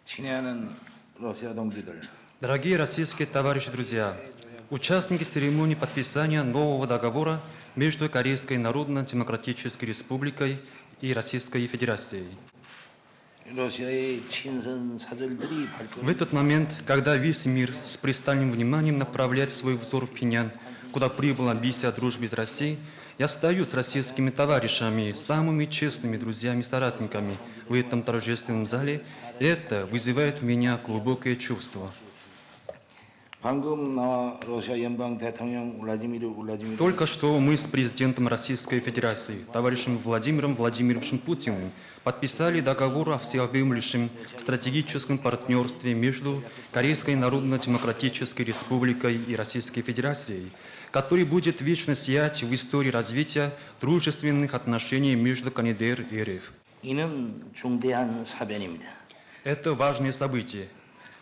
친애하는 러시아 동지들, Дорогие российские товарищи-друзья, участники церемонии подписания нового договора между Корейской Народно-Демократической Республикой и Российской Федерацией. 러시아의 친선 사절들이 В этот момент, когда весь мир с пристальным вниманием направляет свой взор в Пхеньян, куда прибыла миссия дружбы из России, я стою с российскими товарищами, самыми честными друзьями и соратниками в этом торжественном зале, и это вызывает у меня глубокое чувство. 방금 나와 러시아 연방 대통령 владимир Только что мы с президентом Российской Федерации, товарищем Владимиром Владимировичем Путиным, подписали договор о всеобъемлющем стратегическом партнерстве между Корейской Народно-Демократической Республикой и Российской Федерацией, который будет вечно сиять в истории развития дружественных отношений между КНДР и РФ. 이는 중대한 사변입니다. Это важное событие.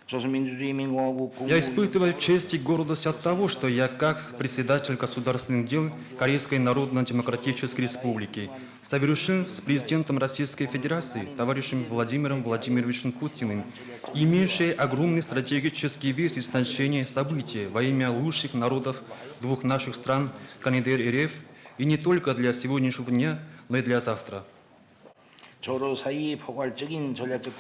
조선민주주의인민공화국 Я испытываю честь и гордость от того, что я, как председатель государственных дел Корейской Народно-Демократической Республики, совершил с президентом Российской Федерации, товарищем Владимиром Владимировичем Путиным, имеющие огромный стратегический вес и значение события во имя лучших народов двух наших стран, КНДР и РФ, и не только для сегодняшнего дня, но и для завтра.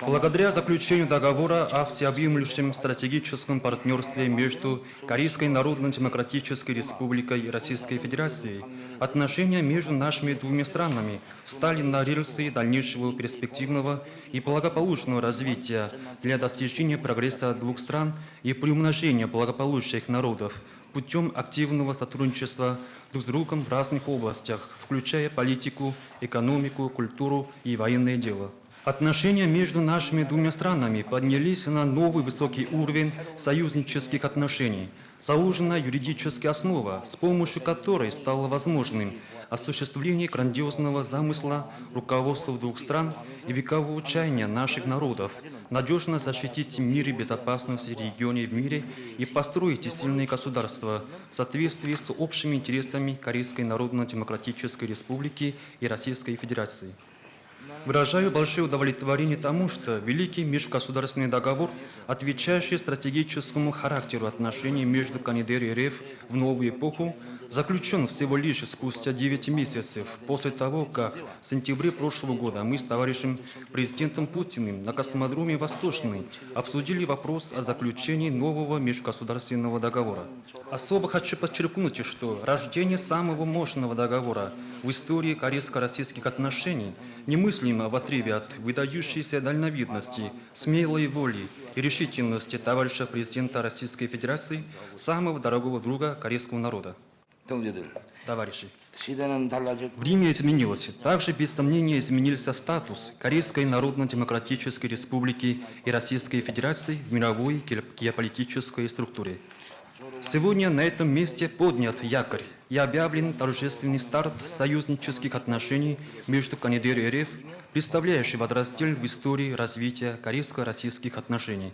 Благодаря заключению договора о всеобъемлющем стратегическом партнерстве между Корейской Народно-Демократической Республикой и Российской Федерацией, отношения между нашими двумя странами встали на рельсы дальнейшего перспективного и благополучного развития для достижения прогресса двух стран и приумножения благополучия их народов путем активного сотрудничества друг с другом в разных областях, включая политику, экономику, культуру и военное дело. Отношения между нашими двумя странами поднялись на новый высокий уровень союзнических отношений. Заложена юридическая основа, с помощью которой стало возможным осуществление грандиозного замысла руководства двух стран и векового чаяния наших народов надежно защитить мир и безопасность в регионе и в мире и построить сильные государства в соответствии с общими интересами Корейской Народно-Демократической Республики и Российской Федерации. Выражаю большое удовлетворение тому, что Великий межгосударственный договор, отвечающий стратегическому характеру отношений между КНДР и РФ в новую эпоху, заключен всего лишь спустя 9 месяцев после того, как в сентябре прошлого года мы с товарищем президентом Путиным на космодроме Восточный обсудили вопрос о заключении нового межгосударственного договора. Особо хочу подчеркнуть, что рождение самого мощного договора в истории корейско-российских отношений немыслимо в отрыве от выдающейся дальновидности, смелой воли и решительности товарища президента Российской Федерации, самого дорогого друга корейского народа. Товарищи, время изменилось. Также, без сомнения, изменился статус Корейской Народно-Демократической Республики и Российской Федерации в мировой геополитической структуре. Сегодня на этом месте поднят якорь и объявлен торжественный старт союзнических отношений между КНДР и РФ, представляющий водораздел в истории развития корейско-российских отношений.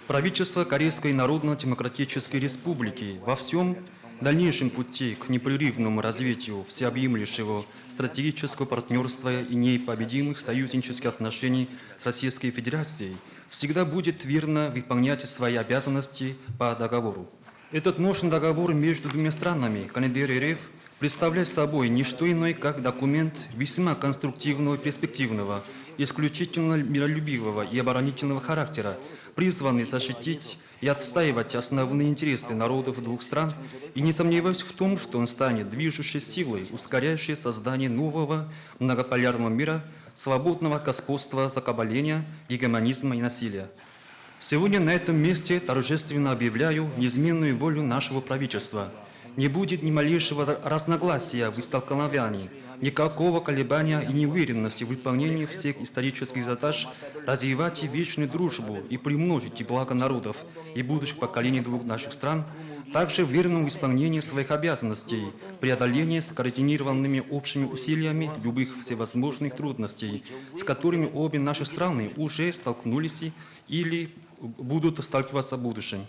Правительство Корейской Народно-Демократической Республики во всем дальнейшем пути к непрерывному развитию всеобъемлющего стратегического партнерства и непобедимых союзнических отношений с Российской Федерацией всегда будет верно выполнять свои обязанности по договору. Этот мощный договор между двумя странами, КНДР и РФ, представляет собой не что иное, как документ весьма конструктивного и перспективного, исключительно миролюбивого и оборонительного характера, призванный защитить и отстаивать основные интересы народов двух стран, и не сомневаюсь в том, что он станет движущей силой, ускоряющей создание нового многополярного мира, свободного от господства, закабаления, гегемонизма и насилия. Сегодня на этом месте торжественно объявляю неизменную волю нашего правительства. Не будет ни малейшего разногласия в истолковании, никакого колебания и неуверенности в выполнении всех исторических задач, развивать вечную дружбу и приумножить благо народов и будущих поколений двух наших стран, также в верном исполнении своих обязанностей, преодолении скоординированными общими усилиями любых всевозможных трудностей, с которыми обе наши страны уже столкнулись или будут сталкиваться в будущем.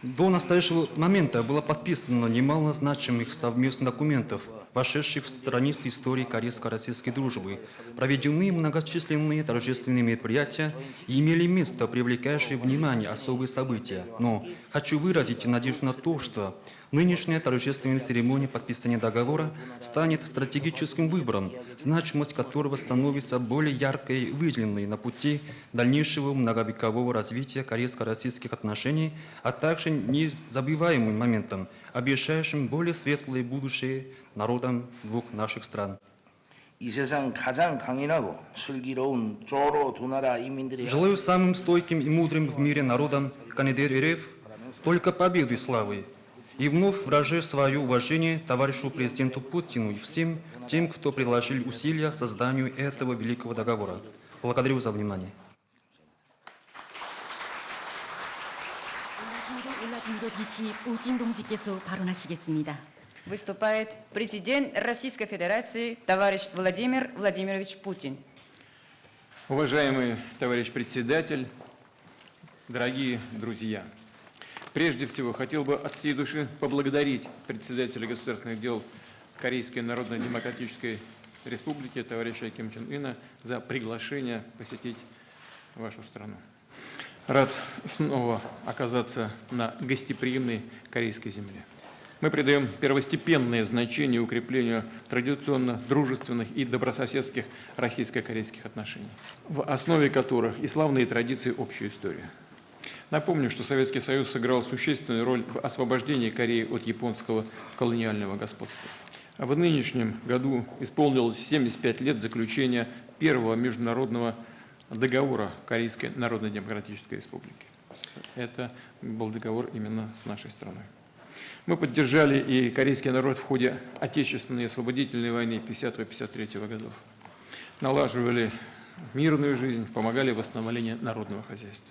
До настоящего момента было подписано немало значимых совместных документов, вошедших в страницы истории корейско-российской дружбы. Проведены многочисленные торжественные мероприятия и имели место привлекающие внимание особые события. Но хочу выразить надежду на то, что нынешняя торжественная церемония подписания договора станет стратегическим выбором, значимость которого становится более яркой и выделенной на пути дальнейшего многовекового развития корейско-российских отношений, а также незабываемым моментом, обещающим более светлое будущее народам двух наших стран. 이 세상 가장 강인하고 슬기로운 조로 두 나라 인민들의 Желаю самым стойким и мудрым в мире народам КНДР РФ только победы и славы. И вновь выражаю свое уважение товарищу президенту Путину и всем тем, кто приложил усилия к созданию этого великого договора. Благодарю за внимание. Путин 동지께서 발언하시겠습니다. Выступает президент Российской Федерации товарищ Владимир Владимирович Путин. Уважаемый товарищ председатель, дорогие друзья, прежде всего хотел бы от всей души поблагодарить председателя государственных дел Корейской Народно-Демократической Республики товарища Ким Чен Ына за приглашение посетить вашу страну. Рад снова оказаться на гостеприимной корейской земле. Мы придаем первостепенное значение укреплению традиционно дружественных и добрососедских российско-корейских отношений, в основе которых и славные традиции общей истории. Напомню, что Советский Союз сыграл существенную роль в освобождении Кореи от японского колониального господства. А в нынешнем году исполнилось 75 лет заключения первого международного договора Корейской Народно-Демократической Республики. Это был договор именно с нашей страной. Мы поддержали и корейский народ в ходе Отечественной освободительной войны 50-53 годов. Налаживали мирную жизнь, помогали в восстановлении народного хозяйства.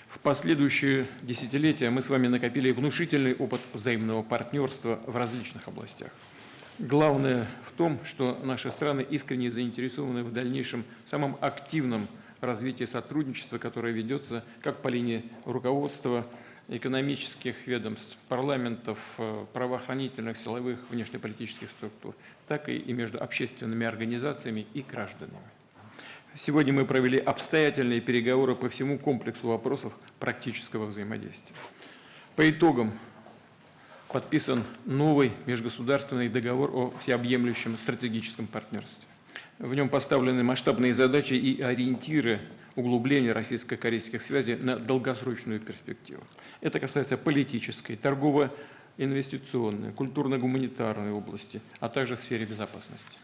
В последующие десятилетия мы с вами накопили внушительный опыт взаимного партнерства в различных областях. Главное в том, что наши страны искренне заинтересованы в дальнейшем самом активном развитии сотрудничества, которое ведется как по линии руководства, экономических ведомств, парламентов, правоохранительных, силовых, внешнеполитических структур, так и между общественными организациями и гражданами. Сегодня мы провели обстоятельные переговоры по всему комплексу вопросов практического взаимодействия. По итогам подписан новый межгосударственный договор о всеобъемлющем стратегическом партнерстве. В нем поставлены масштабные задачи и ориентиры углубления российско-корейских связей на долгосрочную перспективу. Это касается политической, торгово-инвестиционной, культурно-гуманитарной области, а также в сфере безопасности.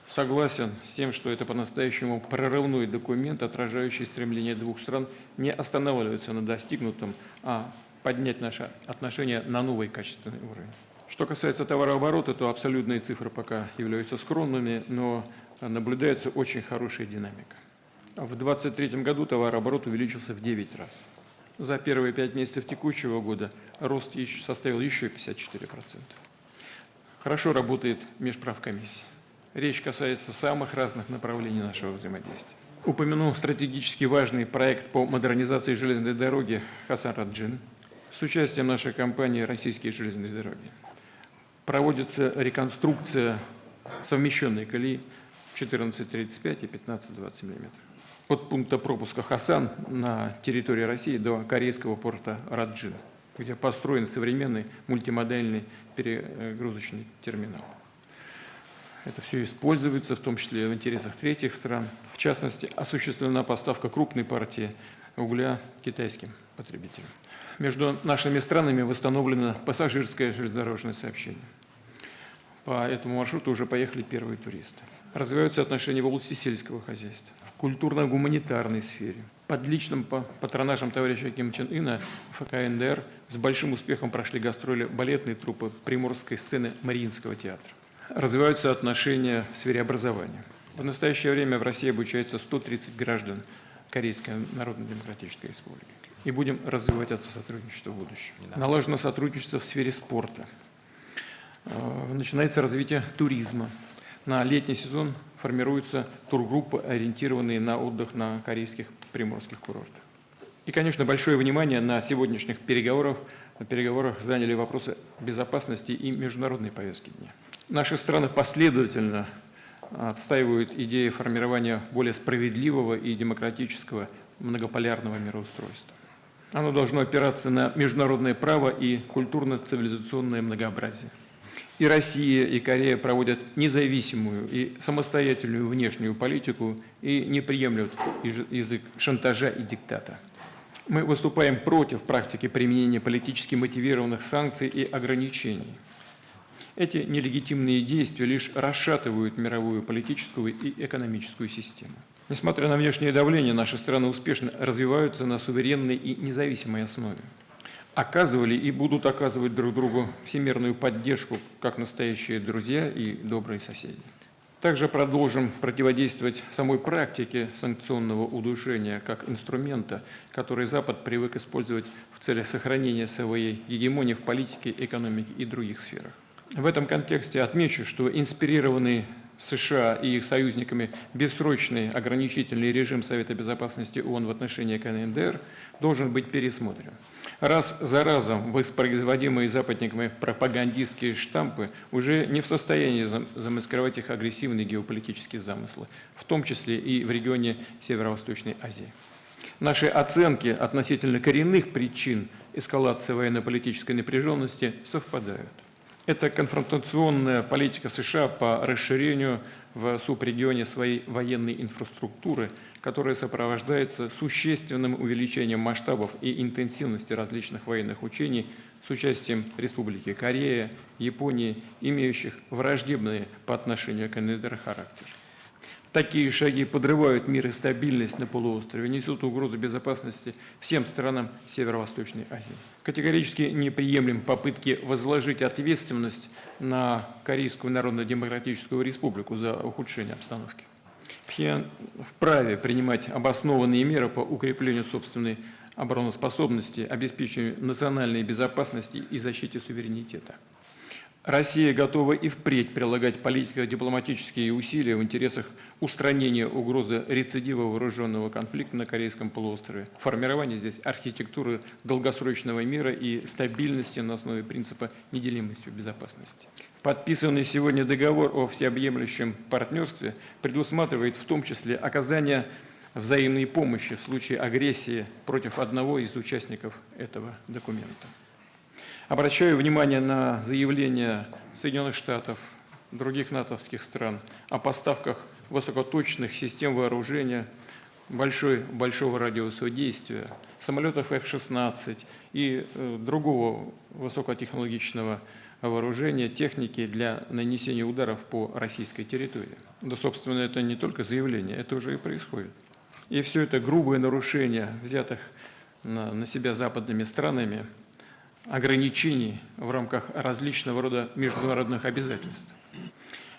Согласен с тем, что это по-настоящему прорывной документ, отражающий стремление двух стран не останавливаться на достигнутом, а поднять наши отношения на новый качественный уровень. Что касается товарооборота, то абсолютные цифры пока являются скромными, но наблюдается очень хорошая динамика. В 2023 году товарооборот увеличился в 9 раз. За первые 5 месяцев текущего года рост составил еще 54%. Хорошо работает межправкомиссия. Речь касается самых разных направлений нашего взаимодействия. Упомяну стратегически важный проект по модернизации железной дороги Хасан-Раджин с участием нашей компании «Российские железные дороги». Проводится реконструкция совмещенной колеи 14,35 и 15,20 мм. От пункта пропуска Хасан на территории России до корейского порта Раджин, где построен современный мультимодальный перегрузочный терминал. Это все используется, в том числе в интересах третьих стран. В частности, осуществлена поставка крупной партии угля китайским потребителям. Между нашими странами восстановлено пассажирское железнодорожное сообщение. По этому маршруту уже поехали первые туристы. Развиваются отношения в области сельского хозяйства, в культурно-гуманитарной сфере. Под личным патронажем товарища Ким Чен Ына в КНДР с большим успехом прошли гастроли балетной труппы приморской сцены Мариинского театра. Развиваются отношения в сфере образования. В настоящее время в России обучается 130 граждан Корейской Народно-Демократической Республики. И будем развивать это сотрудничество в будущем. Налажено сотрудничество в сфере спорта. Начинается развитие туризма. На летний сезон формируются тургруппы, ориентированные на отдых на корейских приморских курортах. И, конечно, большое внимание на сегодняшних переговорах на переговорах заняли вопросы безопасности и международной повестки дня. Наши страны последовательно отстаивают идеи формирования более справедливого и демократического многополярного мироустройства. Оно должно опираться на международное право и культурно-цивилизационное многообразие. И Россия, и Корея проводят независимую и самостоятельную внешнюю политику и не приемлют язык шантажа и диктата. Мы выступаем против практики применения политически мотивированных санкций и ограничений. Эти нелегитимные действия лишь расшатывают мировую политическую и экономическую систему. Несмотря на внешнее давление, наши страны успешно развиваются на суверенной и независимой основе. Оказывали и будут оказывать друг другу всемирную поддержку, как настоящие друзья и добрые соседи. Также продолжим противодействовать самой практике санкционного удушения как инструмента, который Запад привык использовать в целях сохранения своей гегемонии в политике, экономике и других сферах. В этом контексте отмечу, что инспирированный США и их союзниками бессрочный ограничительный режим Совета Безопасности ООН в отношении КНДР должен быть пересмотрен. Раз за разом воспроизводимые западниками пропагандистские штампы уже не в состоянии замаскировать их агрессивные геополитические замыслы, в том числе и в регионе Северо-Восточной Азии. Наши оценки относительно коренных причин эскалации военно-политической напряженности совпадают. Это конфронтационная политика США по расширению в субрегионе своей военной инфраструктуры, которая сопровождается существенным увеличением масштабов и интенсивности различных военных учений с участием Республики Корея, Японии, имеющих враждебный по отношению к КНДР характер. Такие шаги подрывают мир и стабильность на полуострове, несут угрозу безопасности всем странам Северо-Восточной Азии. Категорически не приемлем попытки возложить ответственность на Корейскую Народно-Демократическую Республику за ухудшение обстановки. Пхеньян вправе принимать обоснованные меры по укреплению собственной обороноспособности, обеспечению национальной безопасности и защите суверенитета. Россия готова и впредь прилагать политико-дипломатические усилия в интересах устранения угрозы рецидива вооруженного конфликта на Корейском полуострове, формирования здесь архитектуры долгосрочного мира и стабильности на основе принципа неделимости безопасности. Подписанный сегодня договор о всеобъемлющем партнерстве предусматривает в том числе оказание взаимной помощи в случае агрессии против одного из участников этого документа. Обращаю внимание на заявления Соединенных Штатов, других натовских стран о поставках высокоточных систем вооружения большого радиуса действия, самолетов F-16 и другого высокотехнологичного вооружения, техники для нанесения ударов по российской территории. Да, собственно, это не только заявление, это уже и происходит. И все это грубое нарушение взятых на себя западными странами ограничений в рамках различного рода международных обязательств.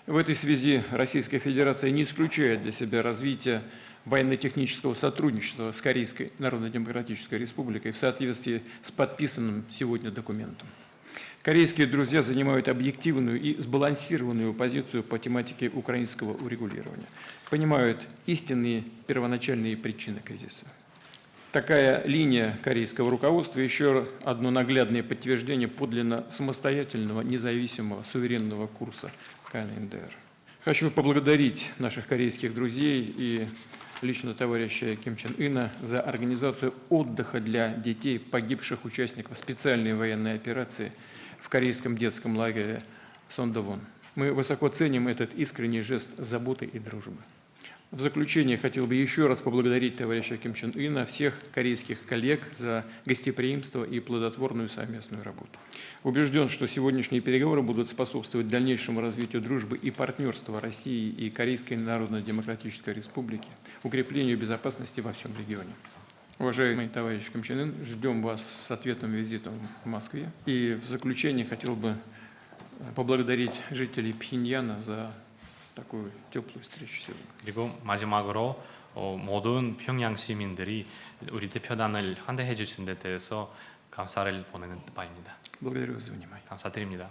В этой связи Российская Федерация не исключает для себя развитие военно-технического сотрудничества с Корейской Народно-Демократической Республикой в соответствии с подписанным сегодня документом. Корейские друзья занимают объективную и сбалансированную позицию по тематике украинского урегулирования, понимают истинные первоначальные причины кризиса. Такая линия корейского руководства еще одно наглядное подтверждение подлинно самостоятельного, независимого, суверенного курса КНДР. Хочу поблагодарить наших корейских друзей и лично товарища Ким Чен Ына за организацию отдыха для детей, погибших участников специальной военной операции в корейском детском лагере Сондовон. Мы высоко ценим этот искренний жест заботы и дружбы. В заключение хотел бы еще раз поблагодарить товарища Ким Чен Ына, всех корейских коллег за гостеприимство и плодотворную совместную работу. Убежден, что сегодняшние переговоры будут способствовать дальнейшему развитию дружбы и партнерства России и Корейской Народно-Демократической Республики, укреплению безопасности во всем регионе. Уважаемый товарищ Ким Чен Ын, ждем вас с ответным визитом в Москве. И в заключение хотел бы поблагодарить жителей Пхеньяна за такую теплую встречу сегодня. 그리고 마지막으로 모든 평양 시민들이 우리 대표단을 환대해 주신 데 대해서 감사를 보내는 바입니다. Благодарю вас за внимание. 감사드립니다.